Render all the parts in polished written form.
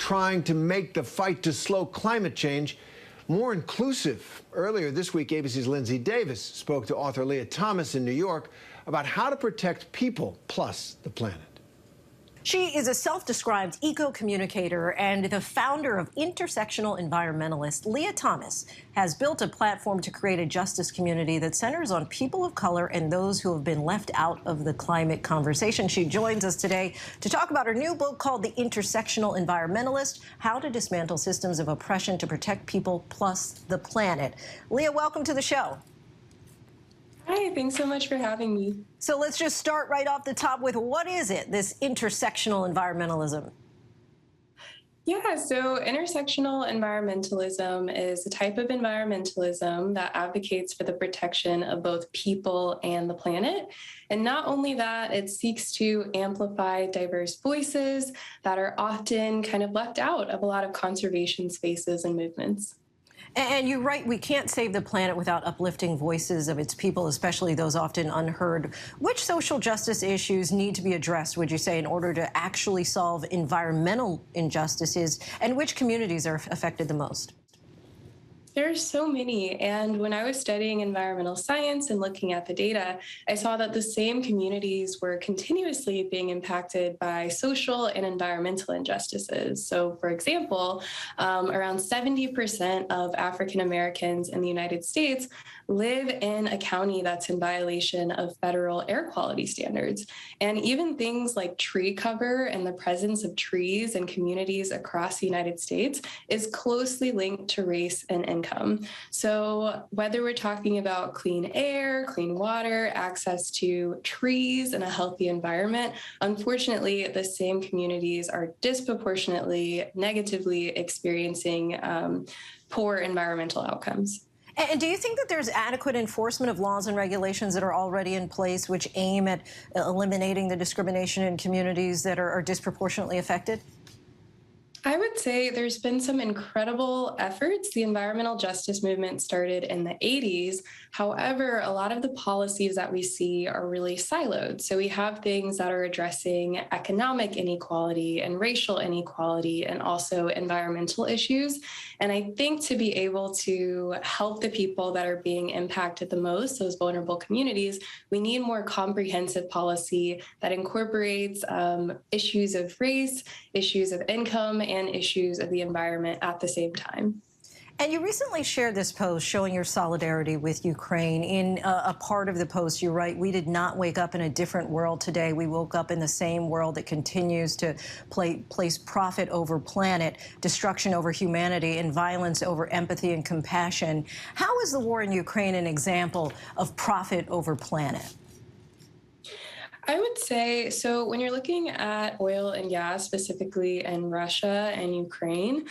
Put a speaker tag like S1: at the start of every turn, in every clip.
S1: trying to make the fight to slow climate change more inclusive. Earlier this week, ABC's Linsey Davis spoke to author Leah Thomas in New York about how to protect people plus the planet.
S2: She is a self-described eco-communicator and the founder of Intersectional Environmentalist. Leah Thomas has built a platform to create a justice community that centers on people of color and those who have been left out of the climate conversation. She joins us today to talk about her new book called The Intersectional Environmentalist, How to Dismantle Systems of Oppression to Protect People plus the Planet. Leah, welcome to the show.
S3: Hi, thanks so much for having me.
S2: So let's just start right off the top with what is it, this intersectional environmentalism?
S3: Yeah, so intersectional environmentalism is a type of environmentalism that advocates for the protection of both people and the planet. And not only that, it seeks to amplify diverse voices that are often kind of left out of a lot of conservation spaces and movements.
S2: And you're right, we can't save the planet without uplifting voices of its people, especially those often unheard. Which social justice issues need to be addressed, would you say, in order to actually solve environmental injustices, and which communities are affected the most?
S3: There's so many. And when I was studying environmental science and looking at the data, I saw that the same communities were continuously being impacted by social and environmental injustices. So, for example, around 70% of African Americans in the United States live in a county that's in violation of federal air quality standards. And even things like tree cover and the presence of trees in communities across the United States is closely linked to race and income. So whether we're talking about clean air, clean water, access to trees and a healthy environment, unfortunately, the same communities are disproportionately negatively experiencing poor environmental outcomes.
S2: And do you think that there's adequate enforcement of laws and regulations that are already in place which aim at eliminating the discrimination in communities that are disproportionately affected?
S3: I would say there's been some incredible efforts. The environmental justice movement started in the 80s. However, a lot of the policies that we see are really siloed. So we have things that are addressing economic inequality and racial inequality and also environmental issues. And I think to be able to help the people that are being impacted the most, those vulnerable communities, we need more comprehensive policy that incorporates issues of race, issues of income, and issues of the environment at the same time.
S2: And you recently shared this post showing your solidarity with Ukraine. In a part of the post, you write, "We did not wake up in a different world today. We woke up in the same world that continues to place profit over planet, destruction over humanity, and violence over empathy and compassion." How is the war in Ukraine an example of profit over planet?
S3: I would say, so when you're looking at oil and gas, specifically in Russia and Ukraine,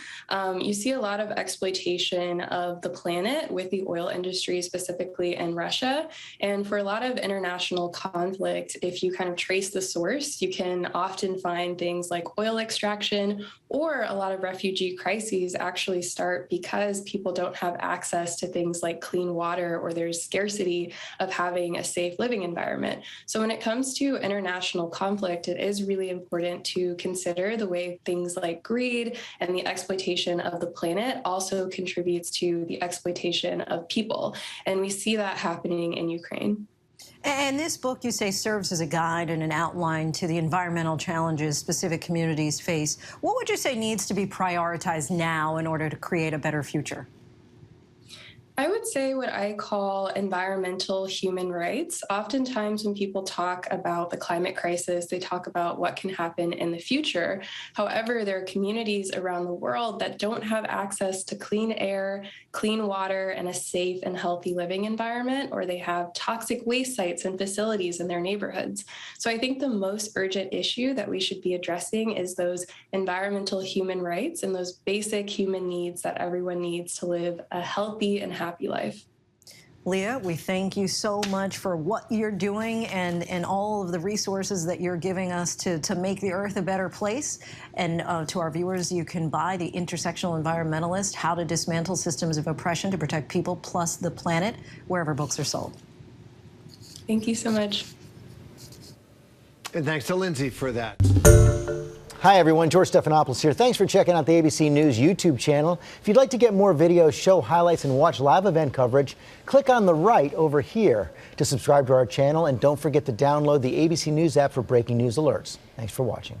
S3: you see a lot of exploitation of the planet with the oil industry, specifically in Russia. And for a lot of international conflict, if you kind of trace the source, you can often find things like oil extraction, or a lot of refugee crises actually start because people don't have access to things like clean water, or there's scarcity of having a safe living environment. So when it comes to international conflict, it is really important to consider the way things like greed and the exploitation of the planet also contributes to the exploitation of people. And we see that happening in Ukraine.
S2: And this book, you say, serves as a guide and an outline to the environmental challenges specific communities face. What would you say needs to be prioritized now in order to create a better future?
S3: I would say what I call environmental human rights. Oftentimes when people talk about the climate crisis, they talk about what can happen in the future. However, there are communities around the world that don't have access to clean air, clean water, and a safe and healthy living environment, or they have toxic waste sites and facilities in their neighborhoods. So I think the most urgent issue that we should be addressing is those environmental human rights and those basic human needs that everyone needs to live a healthy and happy life.
S2: Leah, we thank you so much for what you're doing and all of the resources that you're giving us to make the earth a better place. And to our viewers, you can buy The Intersectional Environmentalist, How to Dismantle Systems of Oppression to Protect People plus the Planet, wherever books are sold.
S3: Thank you so much.
S1: And thanks to Linsey for that.
S4: Hi, everyone. George Stephanopoulos here. Thanks for checking out the ABC News YouTube channel. If you'd like to get more videos, show highlights, and watch live event coverage, click on the right over here to subscribe to our channel. And don't forget to download the ABC News app for breaking news alerts. Thanks for watching.